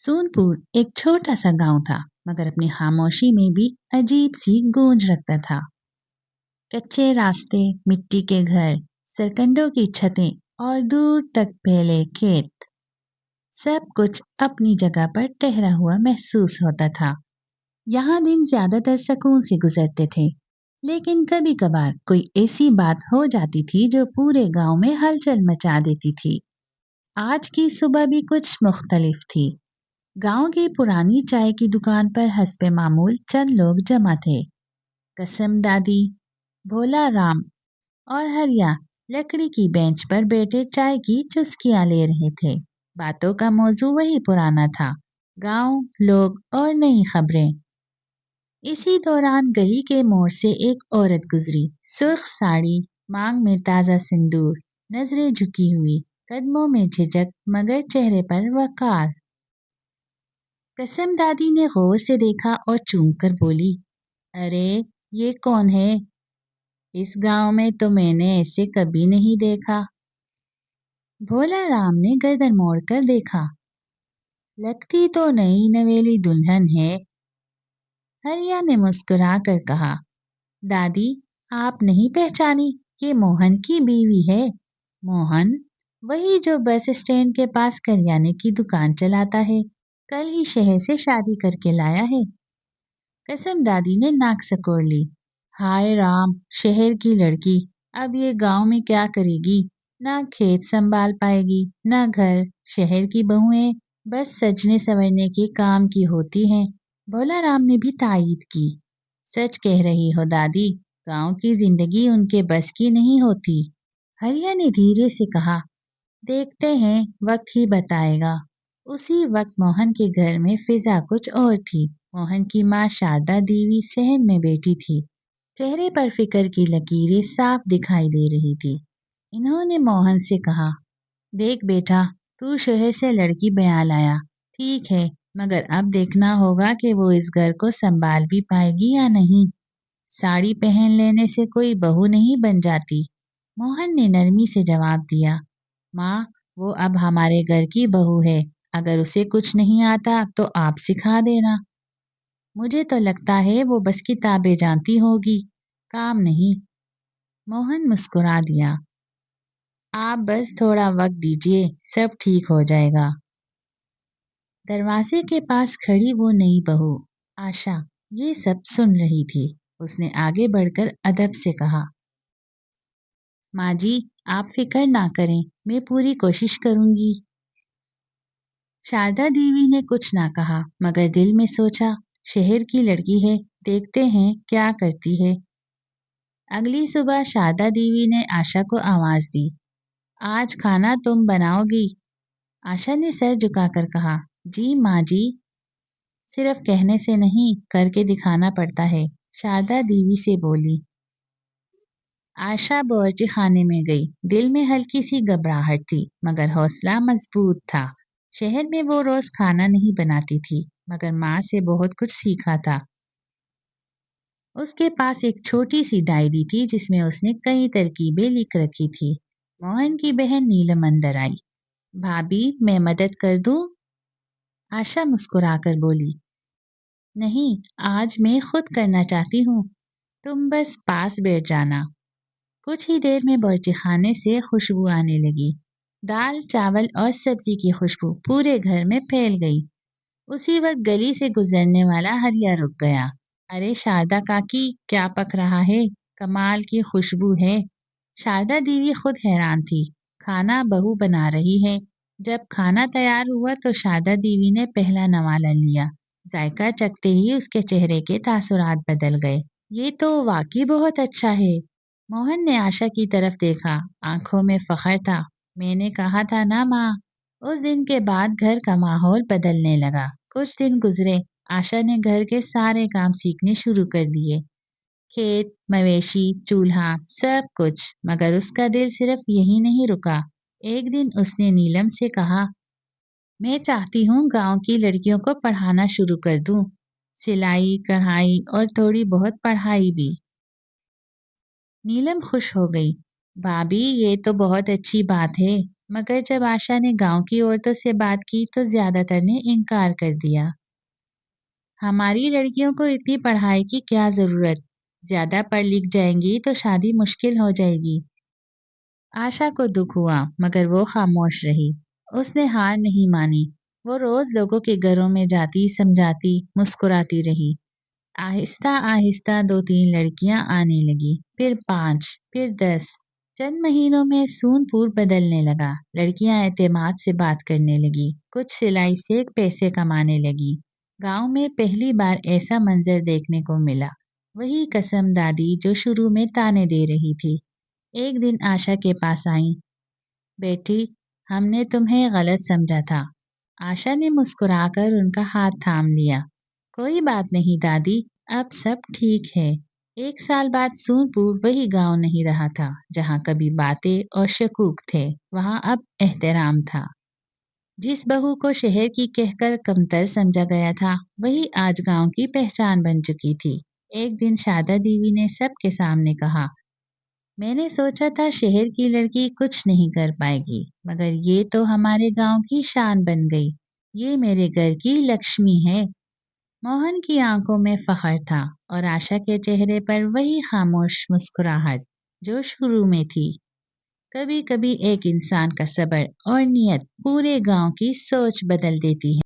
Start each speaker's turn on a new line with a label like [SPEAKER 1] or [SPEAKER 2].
[SPEAKER 1] सोनपुर एक छोटा सा गांव था, मगर अपनी खामोशी में भी अजीब सी गूंज रखता था। कच्चे रास्ते, मिट्टी के घर, सरकंडों की छतें और दूर तक फैले खेत, सब कुछ अपनी जगह पर ठहरा हुआ महसूस होता था। यहाँ दिन ज्यादातर सुकून से गुजरते थे, लेकिन कभी कभार कोई ऐसी बात हो जाती थी जो पूरे गांव में हलचल मचा देती थी। आज की सुबह भी कुछ मुख्तलिफ थी। गांव की पुरानी चाय की दुकान पर हस्बे मामूल चंद लोग जमा थे। कसम दादी, भोला राम और हरिया लकड़ी की बेंच पर बैठे चाय की चुस्कियां ले रहे थे। बातों का मौजू वही पुराना था, गांव, लोग और नई खबरें। इसी दौरान गली के मोड़ से एक औरत गुजरी, सुर्ख साड़ी, मांग में ताजा सिंदूर, नजरें झुकी हुई, कदमों में झिझक मगर चेहरे पर वकार। कसम दादी ने गौर से देखा और चूम कर बोली, अरे ये कौन है? इस गांव में तो मैंने ऐसे कभी नहीं देखा। भोला राम ने गर्दन मोड़कर देखा। लगती तो नई नवेली दुल्हन है। हरिया ने मुस्कुरा कर कहा, दादी आप नहीं पहचानी, ये मोहन की बीवी है। मोहन, वही जो बस स्टैंड के पास करियाने की दुकान चलाता है, कल ही शहर से शादी करके लाया है। कसम दादी ने नाक सकोड़ ली। हाय राम, शहर की लड़की, अब ये गांव में क्या करेगी? ना खेत संभाल पाएगी, ना घर। शहर की बहुएं बस सजने संवरने के काम की होती हैं। भोला राम ने भी तायीद की। सच कह रही हो दादी, गांव की जिंदगी उनके बस की नहीं होती। हरिया ने धीरे से कहा, देखते हैं, वक्त ही बताएगा। उसी वक्त मोहन के घर में फिजा कुछ और थी। मोहन की माँ शारदा देवी सहन में बैठी थी। चेहरे पर फिक्र की लकीरें साफ दिखाई दे रही थी। इन्होंने मोहन से कहा, देख बेटा, तू शहर से लड़की ब्याह लाया, ठीक है, मगर अब देखना होगा कि वो इस घर को संभाल भी पाएगी या नहीं। साड़ी पहन लेने से कोई बहू नहीं बन जाती। मोहन ने नरमी से जवाब दिया, माँ, वो अब हमारे घर की बहू है। अगर उसे कुछ नहीं आता तो आप सिखा देना। मुझे तो लगता है वो बस किताबें जानती होगी, काम नहीं। मोहन मुस्कुरा दिया, आप बस थोड़ा वक्त दीजिए, सब ठीक हो जाएगा। दरवाजे के पास खड़ी वो नई बहू आशा ये सब सुन रही थी। उसने आगे बढ़कर अदब से कहा, माँ जी, आप फिक्र ना करें, मैं पूरी कोशिश करूंगी। शारदा देवी ने कुछ ना कहा, मगर दिल में सोचा, शहर की लड़की है, देखते हैं क्या करती है। अगली सुबह शारदा देवी ने आशा को आवाज दी, आज खाना तुम बनाओगी? आशा ने सर झुकाकर कहा, जी माँ जी। सिर्फ कहने से नहीं, करके दिखाना पड़ता है, शारदा देवी से बोली। आशा बावर्ची खाने में गई। दिल में हल्की सी घबराहट थी, मगर हौसला मजबूत था। शहर में वो रोज खाना नहीं बनाती थी, मगर माँ से बहुत कुछ सीखा था। उसके पास एक छोटी सी डायरी थी जिसमें उसने कई तरकीबें लिख रखी थी। मोहन की बहन नीलम अंदर आई। भाभी, मैं मदद कर दूं? आशा मुस्कुराकर बोली, नहीं, आज मैं खुद करना चाहती हूँ, तुम बस पास बैठ जाना। कुछ ही देर में बावर्ची खाने से खुशबू आने लगी। दाल, चावल और सब्जी की खुशबू पूरे घर में फैल गई। उसी वक्त गली से गुजरने वाला हरिया रुक गया। अरे शारदा काकी, क्या पक रहा है? कमाल की खुशबू है। शारदा देवी खुद हैरान थी। खाना बहू बना रही है। जब खाना तैयार हुआ तो शारदा देवी ने पहला नवाला लिया। जायका चखते ही उसके चेहरे के तासुरात बदल गए। ये तो वाकई बहुत अच्छा है। मोहन ने आशा की तरफ देखा, आंखों में फख्र था। मैंने कहा था ना माँ। उस दिन के बाद घर का माहौल बदलने लगा। कुछ दिन गुजरे, आशा ने घर के सारे काम सीखने शुरू कर दिए, खेत, मवेशी, चूल्हा, सब कुछ। मगर उसका दिल सिर्फ यही नहीं रुका। एक दिन उसने नीलम से कहा, मैं चाहती हूँ गांव की लड़कियों को पढ़ाना शुरू कर दूं, सिलाई, कढ़ाई और थोड़ी बहुत पढ़ाई भी। नीलम खुश हो गई। भाभी, ये तो बहुत अच्छी बात है, मगर जब आशा ने गांव की औरतों से बात की तो ज्यादातर ने इनकार कर दिया। हमारी लड़कियों को इतनी पढ़ाई की क्या जरूरत, ज्यादा पढ़ लिख जाएंगी तो शादी मुश्किल हो जाएगी। आशा को दुख हुआ मगर वो खामोश रही। उसने हार नहीं मानी। वो रोज लोगों के घरों में जाती, समझाती, मुस्कुराती रही। आहिस्ता आहिस्ता 2-3 लड़कियां आने लगी, फिर 5, फिर 10। चंद महीनों में सूनपुर बदलने लगा। लड़कियां एतमाद से बात करने लगी, कुछ सिलाई से पैसे कमाने लगी। गांव में पहली बार ऐसा मंजर देखने को मिला। वही कसम दादी जो शुरू में ताने दे रही थी, एक दिन आशा के पास आई। बेटी, हमने तुम्हें गलत समझा था। आशा ने मुस्कुराकर उनका हाथ थाम लिया। कोई बात नहीं दादी, अब सब ठीक है। 1 साल बाद सूरपुर वही गांव नहीं रहा था। जहां कभी बातें और शकूक थे, वहां अब एहतराम था। जिस बहू को शहर की कहकर कमतर समझा गया था, वही आज गांव की पहचान बन चुकी थी। एक दिन शारदा देवी ने सबके सामने कहा, मैंने सोचा था शहर की लड़की कुछ नहीं कर पाएगी, मगर ये तो हमारे गांव की शान बन गई। ये मेरे घर की लक्ष्मी है। मोहन की आंखों में फख्र था और आशा के चेहरे पर वही खामोश मुस्कुराहट जो शुरू में थी। कभी कभी एक इंसान का सब्र और नियत पूरे गांव की सोच बदल देती है।